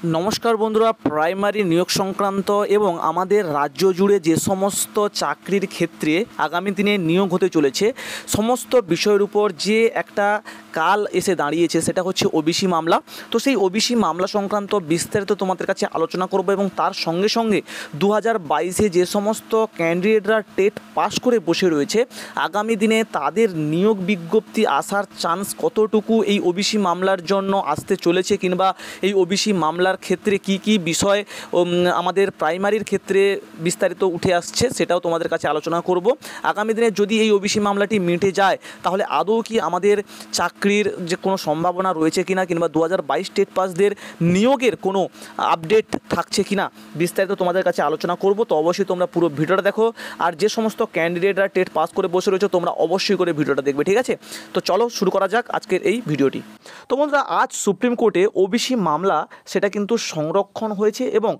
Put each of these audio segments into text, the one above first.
নমস্কার বন্ধুরা, প্রাইমারি নিয়োগ সংক্রান্ত এবং আমাদের রাজ্য জুড়ে যে সমস্ত চাকরির ক্ষেত্রে আগামী দিনে নিয়োগ হতে চলেছে সমস্ত বিষয়ের উপর যে একটা কাল এসে দাঁড়িয়েছে সেটা হচ্ছে ওবিসি মামলা। তো সেই ওবিসি মামলা সংক্রান্ত বিস্তারিত তোমাদের কাছে আলোচনা করব এবং তার সঙ্গে সঙ্গে 2022-এ যে সমস্ত ক্যান্ডিডেটরা টেট পাস করে বসে রয়েছে আগামী দিনে তাদের নিয়োগ বিজ্ঞপ্তি আসার চান্স কতটুকু এই ওবিসি মামলার জন্য আসতে চলেছে, কিংবা এই ওবিসি মামলার ক্ষেত্রে কি কি বিষয় আমাদের প্রাইমারির ক্ষেত্রে বিস্তারিত উঠে আসছে সেটাও তোমাদের কাছে আলোচনা করব। আগামী দিনে যদি এই ওবিসি মামলাটি মিটে যায় তাহলে আদৌ কি আমাদের চাকরির যে কোনো সম্ভাবনা রয়েছে কিনা, কিংবা 2022 টেট পাসদের নিয়োগের কোনো আপডেট থাকছে কিনা বিস্তারিত তোমাদের কাছে আলোচনা করব। তো অবশ্যই তোমরা পুরো ভিডিওটা দেখো, আর যে সমস্ত ক্যান্ডিডেটরা টেট পাস করে বসে রয়েছে তোমরা অবশ্যই করে ভিডিওটা দেখবে, ঠিক আছে? তো চলো শুরু করা যাক আজকের এই ভিডিওটি। তো বন্ধুরা, আজ সুপ্রিম কোর্টে ওবিসি মামলা সেটা কিন্তু সংরক্ষণ হয়েছে এবং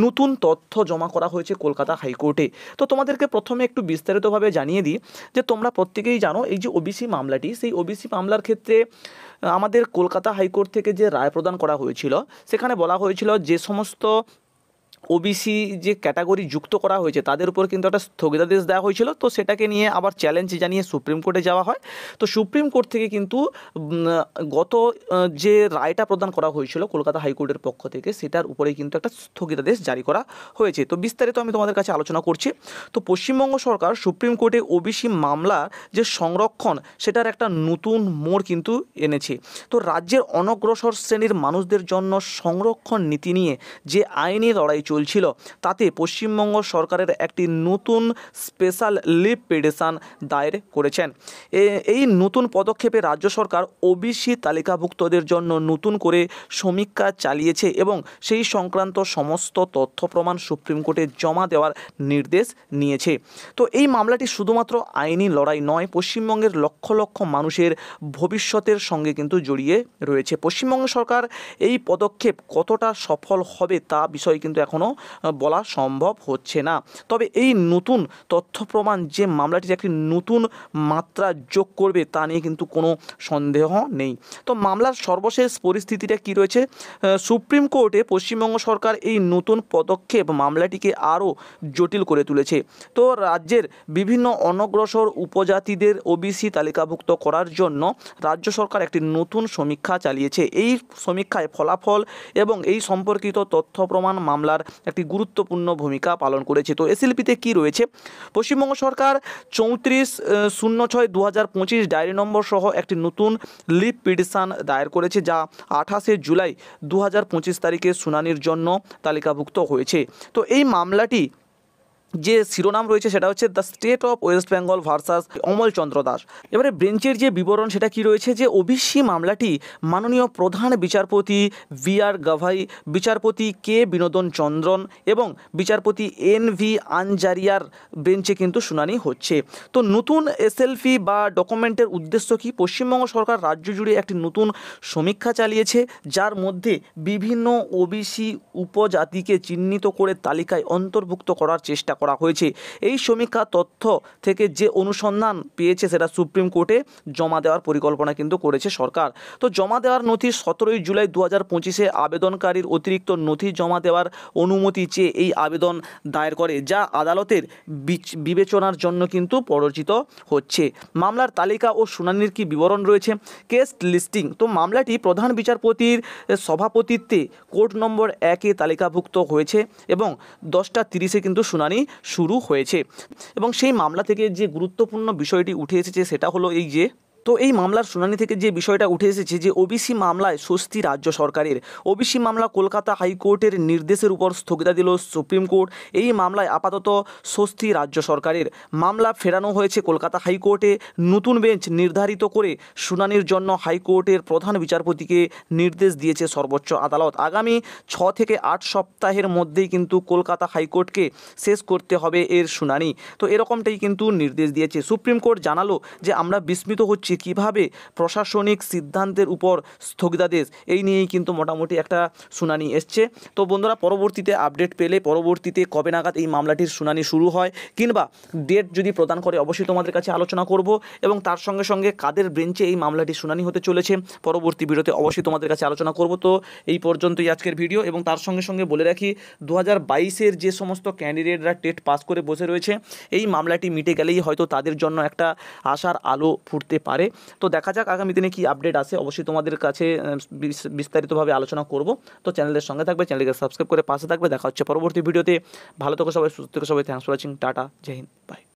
নতুন তথ্য জমা করা হয়েছে কলকাতা হাইকোর্টে। তো তোমাদেরকে প্রথমে একটু বিস্তারিতভাবে জানিয়ে দিই যে তোমরা প্রত্যেকেই জানো এই যে ওবিসি মামলাটি, সেই ওবিসি মামলার ক্ষেত্রে আমাদের কলকাতা হাইকোর্ট থেকে যে রায় প্রদান করা হয়েছিল সেখানে বলা হয়েছিল যে সমস্ত ওবিসি যে ক্যাটাগরি যুক্ত করা হয়েছে তাদের উপর কিন্তু একটা স্থগিতাদেশ দেওয়া হয়েছিল। তো সেটাকে নিয়ে আবার চ্যালেঞ্জ জানিয়ে সুপ্রিম কোর্টে যাওয়া হয়। তো সুপ্রিম কোর্ট থেকে কিন্তু গত যে রায়টা প্রদান করা হয়েছিল কলকাতা হাইকোর্টের পক্ষ থেকে সেটার উপরে কিন্তু একটা স্থগিতাদেশ জারি করা হয়েছে। তো বিস্তারিত আমি তোমাদের কাছে আলোচনা করছি। তো পশ্চিমবঙ্গ সরকার সুপ্রিম কোর্টে ওবিসি মামলার যে সংরক্ষণ সেটার একটা নতুন মোড় কিন্তু এনেছে। তো রাজ্যের অনগ্রসর শ্রেণীর মানুষদের জন্য সংরক্ষণ নীতি নিয়ে যে আইনি লড়াই চলছিল তাতে পশ্চিমবঙ্গ সরকারের একটি নতুন স্পেশাল লিভ পিটিশন দায়ের করেছেন। এই নতুন পদক্ষেপে রাজ্য সরকার ওবিসি তালিকাভুক্তদের জন্য নতুন করে সমীক্ষা চালিয়েছে এবং সেই সংক্রান্ত সমস্ত তথ্য প্রমাণ সুপ্রিম কোর্টে জমা দেওয়ার নির্দেশ নিয়েছে। তো এই মামলাটি শুধুমাত্র আইনি লড়াই নয়, পশ্চিমবঙ্গের লক্ষ লক্ষ মানুষের ভবিষ্যতের সঙ্গে কিন্তু জড়িয়ে রয়েছে। পশ্চিমবঙ্গ সরকার এই পদক্ষেপ কতটা সফল হবে তা বিষয়ে কিন্তু এখনও বলা সম্ভব হচ্ছে না। তবে এই নতুন তথ্য প্রমাণ যে মামলাটির একটি নতুন মাত্রা যোগ করবে তা নিয়ে কিন্তু কোনো সন্দেহ নেই। তো মামলার সর্বশেষ পরিস্থিতিটা কি রয়েছে? সুপ্রিম কোর্টে পশ্চিমবঙ্গ সরকার এই নতুন পদক্ষেপ মামলাটিকে আরও জটিল করে তুলেছে। তো রাজ্যের বিভিন্ন অনগ্রসর উপজাতিদের ওবিসি তালিকাভুক্ত করার জন্য রাজ্য সরকার একটি নতুন সমীক্ষা চালিয়েছে। এই সমীক্ষায় ফলাফল এবং এই সম্পর্কিত তথ্য প্রমাণ মামলার একটি গুরুত্বপূর্ণ ভূমিকা পালন করেছে। তো এসএলপিতে কি রয়েছে? পশ্চিমবঙ্গ সরকার 34/06/2025 ডায়েরি নম্বর সহ একটি নতুন লিভ পিটিশন দায়ের করেছে, যা 28 জুলাই 2025 তারিখে শুনানির জন্য তালিকাভুক্ত হয়েছে। তো এই মামলাটি যে শিরোনাম রয়েছে সেটা হচ্ছে the state of West Bengal versus Amal Chandra Das. এবারে বেঞ্চের যে বিবরণ সেটা কি রয়েছে যে ওবিসি মামলাটি মাননীয় প্রধান বিচারপতি VR গাভাই, বিচারপতি কে বিনোদন চন্দ্রন এবং বিচারপতি NV আনজারিয়ার বেঞ্চে কিন্তু শুনানি হচ্ছে। তো নতুন এসএলপি বা ডকুমেন্টের উদ্দেশ্য কি? পশ্চিমবঙ্গ সরকার রাজ্য জুড়ে একটি নতুন সমীক্ষা চালিয়েছে যার মধ্যে বিভিন্ন ওবিসি উপজাতিকে চিহ্নিত করে তালিকায় অন্তর্ভুক্ত করার চেষ্টা করা হয়েছে। এই সমীক্ষা তথ্য থেকে যে অনুসন্ধান পেয়েছে সেটা সুপ্রিম কোর্টে জমা দেওয়ার পরিকল্পনা কিন্তু করেছে সরকার। তো জমা দেওয়ার নথি 17 জুলাই 2025 আবেদনকারীর অতিরিক্ত নথি জমা দেওয়ার অনুমতি চেয়ে এই আবেদন দায়ের করে, যা আদালতের বিবেচনার জন্য কিন্তু প্ররোচিত হচ্ছে। মামলার তালিকা ও শুনানির কি বিবরণ রয়েছে? Case listing. তো মামলাটি প্রধান বিচারপতির সভাপতিত্বে কোর্ট নম্বর 1-এ তালিকাভুক্ত হয়েছে এবং 10:30 কিন্তু শুনানি শুরু হয়েছে। এবং সেই মামলা থেকে যে গুরুত্বপূর্ণ বিষয়টি উঠে এসেছে সেটা হলো এই যে এই মামলার শুনানি থেকে যে বিষয়টা উঠে এসেছে যে ওবিসি মামলায় স্বস্তি রাজ্য সরকারের। ওবিসি মামলা কলকাতা হাইকোর্টের নির্দেশের উপর স্থগিতা দিল সুপ্রিম কোর্ট। এই মামলায় আপাতত স্বস্তি রাজ্য সরকারের। মামলা ফেরানো হয়েছে কলকাতা হাইকোর্টে। নতুন বেঞ্চ নির্ধারিত করে শুনানির জন্য হাইকোর্টের প্রধান বিচারপতিকে নির্দেশ দিয়েছে সর্বোচ্চ আদালত। আগামী 6 থেকে 8 সপ্তাহের মধ্যেই কিন্তু কলকাতা হাইকোর্টকে শেষ করতে হবে এর শুনানি। তো এরকমটাই কিন্তু নির্দেশ দিয়েছে সুপ্রিম কোর্ট। জানালো যে আমরা বিস্মিত হচ্ছি হচ্ছে কিভাবে প্রশাসনিক সিদ্ধান্তের উপর স্থগিতাদেশ, এই নিয়েই কিন্তু মোটামুটি একটা শুনানি এসছে। তো বন্ধুরা, পরবর্তীতে আপডেট পেলে পরবর্তীতে কবে নাগাদ এই মামলাটির শুনানি শুরু হয় কিংবা ডেট যদি প্রদান করে অবশ্যই তোমাদের কাছে আলোচনা করব, এবং তার সঙ্গে সঙ্গে কাদের বেঞ্চে এই মামলাটির শুনানি হতে চলেছে পরবর্তী ভিডিওতে অবশ্যই তোমাদের কাছে আলোচনা করব। তো এই পর্যন্তই আজকের ভিডিও, এবং তার সঙ্গে সঙ্গে বলে রাখি 2022-এর যে সমস্ত ক্যান্ডিডেটরা টেট পাস করে বসে রয়েছে, এই মামলাটি মিটে গেলেই হয়তো তাদের জন্য একটা আশার আলো ফুটতে পারে। তো দেখা যাক আগামী দিনে কি আপডেট আসে, অবশ্যই তোমাদের কাছে বিস্তারিতভাবে আলোচনা করব। তো চ্যানেলের সঙ্গে থাকবে, চ্যানেলকে সাবস্ক্রাইব করে পাশে থাকবে। দেখা হচ্ছে পরবর্তী ভিডিওতে। ভালো থেকো সবাই, সুস্থ থেকো সবাই। Thanks for watching. টাটা, জয় হিন্দ, বাই।